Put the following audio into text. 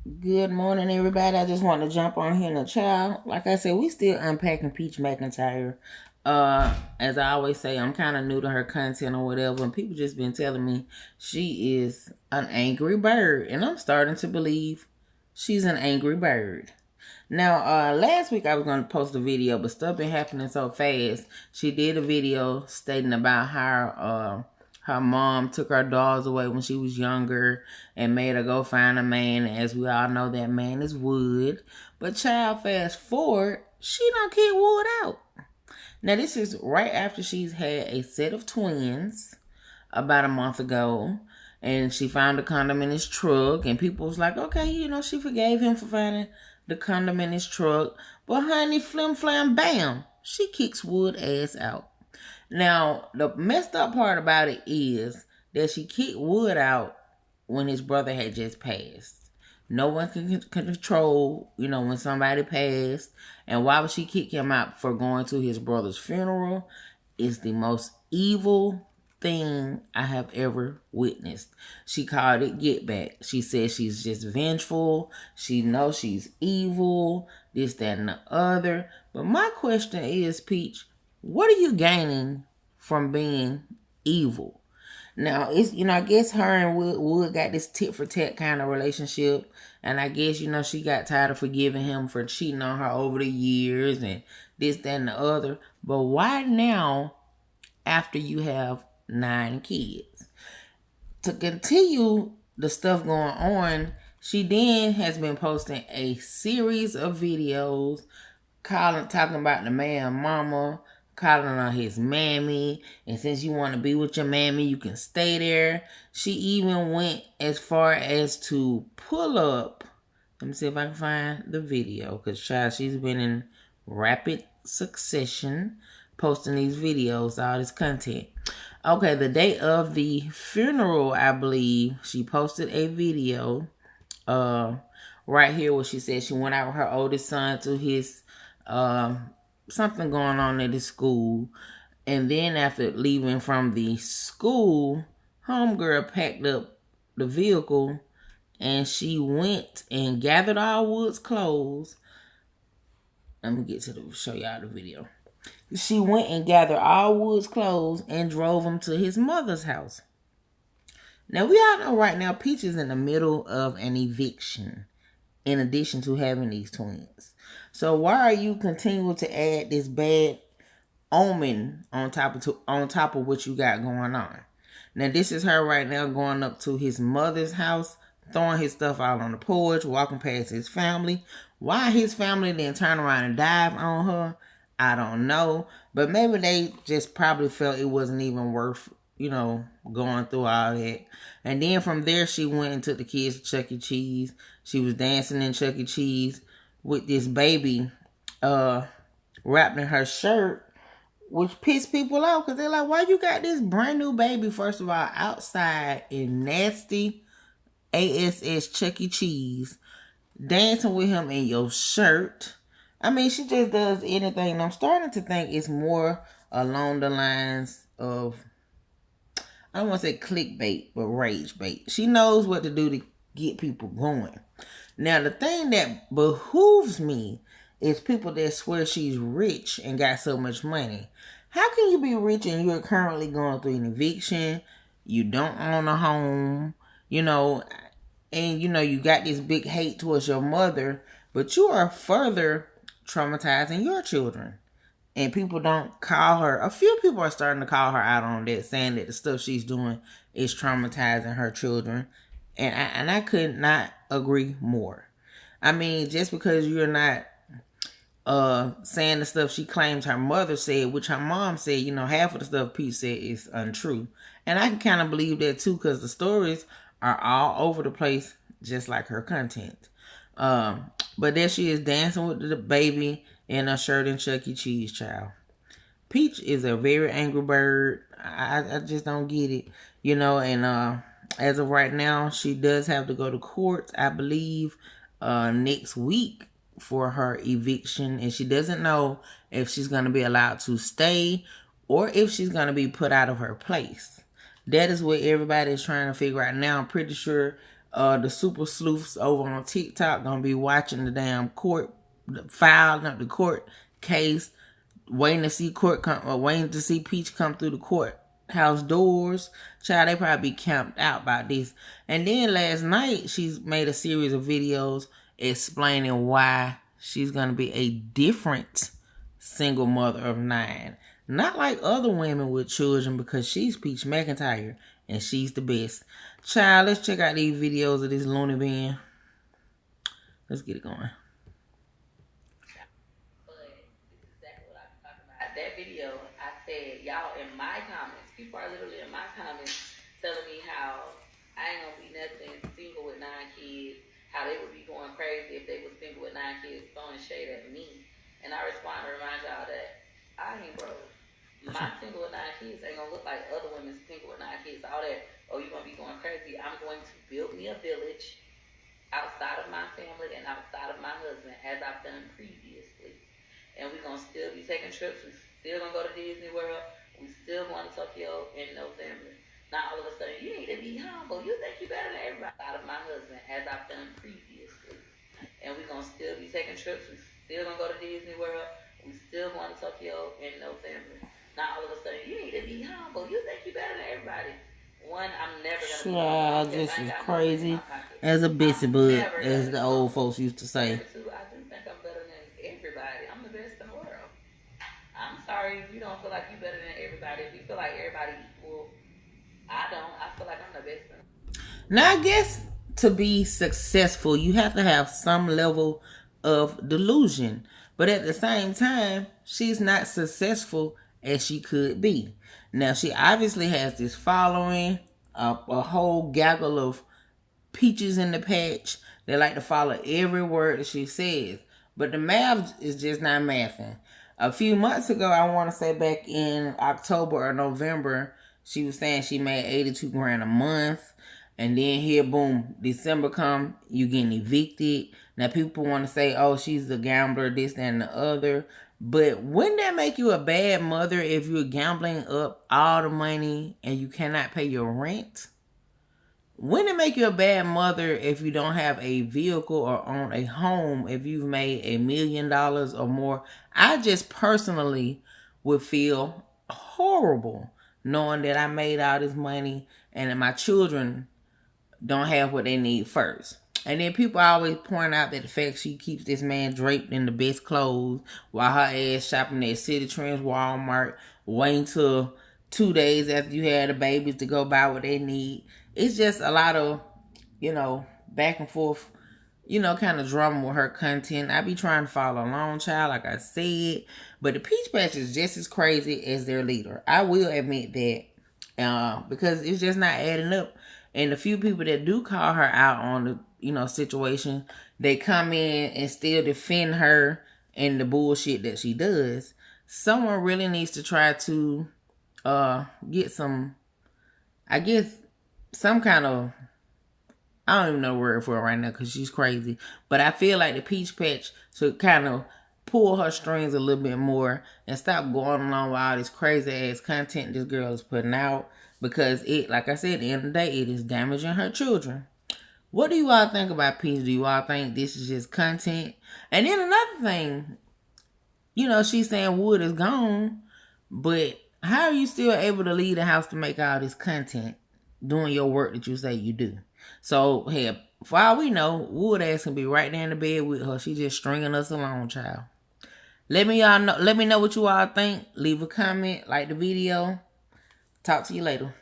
Good morning, everybody. I just want to jump on here in the child. Like I said, we still unpacking Peach McIntyre. As I always say, I'm kind of new to her content or whatever, and people just been telling me she is an angry bird, and I'm starting to believe she's an angry bird. Now, last week I was going to post a video, but stuff been happening so fast. She did a video stating about how her mom took her dolls away when she was younger and made her go find a man. As we all know, that man is Wood. But child, fast forward, she done kick Wood out. Now, this is right after she's had a set of twins about a month ago. And she found the condom in his truck. And people was like, okay, she forgave him for finding the condom in his truck. But honey, flim flam bam, she kicks Wood ass out. Now, the messed up part about it is that she kicked Wood out when his brother had just passed. No one can control, when somebody passed. And why would she kick him out for going to his brother's funeral? It's the most evil thing I have ever witnessed. She called it get back. She said she's just vengeful. She knows she's evil, this, that, and the other. But my question is, Peach, what are you gaining from being evil? Now, it's, I guess her and Wood got this tit for tat kind of relationship. And I guess, she got tired of forgiving him for cheating on her over the years and this, that, and the other. But why now, after you have 9 kids? To continue the stuff going on, she then has been posting a series of videos talking about the man mama, calling her his mammy, and since you want to be with your mammy, you can stay there. She even went as far as to pull up, let me see if I can find the video, because child, she's been in rapid succession posting these videos, all this content. Okay, the day of the funeral, I believe, she posted a video right here where she said she went out with her oldest son to his something going on at his school. And then after leaving from the school, homegirl packed up the vehicle and she went and gathered all Wood's clothes. Let me get to show y'all the video. She went and gathered all Wood's clothes and drove him to his mother's house. Now, we all know right now Peach is in the middle of an eviction in addition to having these twins. So why are you continuing to add this bad omen on top of what you got going on? Now, this is her right now going up to his mother's house, throwing his stuff out on the porch, walking past his family. Why his family didn't turn around and dive on her, I don't know. But maybe they just probably felt it wasn't even worth, going through all that. And then from there, she went and took the kids to Chuck E. Cheese. She was dancing in Chuck E. Cheese with this baby wrapped in her shirt, which pissed people off because they're like, why you got this brand new baby, first of all, outside in nasty ASS Chuck E. Cheese, dancing with him in your shirt? I mean, she just does anything. And I'm starting to think it's more along the lines of, I don't want to say clickbait, but rage bait. She knows what to do to get people going. Now, the thing that behooves me is people that swear she's rich and got so much money. How can you be rich and you're currently going through an eviction? You don't own a home, and you got this big hate towards your mother, but you are further traumatizing your children. And people don't call her. A few people are starting to call her out on that, saying that the stuff she's doing is traumatizing her children. And I could not agree more. I mean, just because you're not saying the stuff she claims her mother said, which her mom said, half of the stuff Pete said is untrue. And I can kind of believe that too, because the stories are all over the place, just like her content. But there she is dancing with the baby in a shirt and Chuck E. Cheese, child. Peach is a very angry bird. I just don't get it, and as of right now, she does have to go to court, I believe, next week for her eviction, and she doesn't know if she's going to be allowed to stay or if she's going to be put out of her place. That is what everybody is trying to figure out now. I'm pretty sure the super sleuths over on TikTok gonna be watching the damn court file, not the court case, waiting to see waiting to see Peach come through the courthouse doors. Child, they probably be camped out about this. And then last night, she's made a series of videos explaining why she's gonna be a different single mother of 9. Not like other women with children, because she's Peach McIntyre and she's the best. Child, let's check out these videos of this loony bin. Let's get it going. That video, I said, y'all in my comments, people are literally in my comments telling me how I ain't gonna be nothing single with 9 kids, how they would be going crazy if they were single with 9 kids, throwing shade at me. And I respond to remind y'all that I ain't broke. My single with 9 kids ain't gonna look like other women single with 9 kids. All that, oh, you gonna be going crazy. I'm going to build me a village outside of my family and outside of my husband, as I've done previously. And we're going to still be taking trips. We still going to go to Disney World. We still going to Tokyo in November. Now, all of a sudden, you need to be humble. You think you're better than everybody. Out of my husband, as I've done previously. And we're going to still be taking trips. We still going to go to Disney World. We still going to Tokyo in November. Now, all of a sudden, you need to be humble. You think you're better than everybody. One, I'm never going to be humble. This is crazy. As a busy bud, as the old folks used to say. Two, I do think I'm better than everybody. I'm the best in the world. I'm sorry if you don't feel like you're better than everybody. If you feel like everybody equal, I don't. I feel like I'm the best. Now, I guess to be successful, you have to have some level of delusion. But at the same time, she's not successful as she could be. Now, she obviously has this following, a whole gaggle of peaches in the patch. They like to follow every word that she says. But the math is just not mathing. A few months ago, I want to say back in October or November, she was saying she made 82 grand a month. And then here, boom, December come, you getting evicted. Now, people want to say, oh, she's a gambler, this, that, and the other. But wouldn't that make you a bad mother if you're gambling up all the money and you cannot pay your rent? Wouldn't it make you a bad mother if you don't have a vehicle or own a home if you've made $1 million or more? I just personally would feel horrible knowing that I made all this money and that my children don't have what they need first. And then people always point out that the fact she keeps this man draped in the best clothes while her ass shopping at City Trends, Walmart, waiting till 2 days after you had the babies to go buy what they need. It's just a lot of, back and forth, kind of drama with her content. I be trying to follow along, child, like I said. But the Peach Patch is just as crazy as their leader. I will admit that. Because it's just not adding up. And the few people that do call her out on the, situation, they come in and still defend her and the bullshit that she does. Someone really needs to try to get some, I guess, some kind of, I don't even know the word for it right now because she's crazy. But I feel like the Peach Patch should kind of pull her strings a little bit more and stop going along with all this crazy ass content this girl is putting out. Because it, like I said, at the end of the day, it is damaging her children. What do you all think about Peach? Do you all think this is just content? And then another thing, she's saying Wood is gone. But how are you still able to leave the house to make all this content doing your work that you say you do? So, hey, for all we know, Wood ass can be right there in the bed with her. She's just stringing us along, child. Let me know what you all think. Leave a comment, like the video. Talk to you later.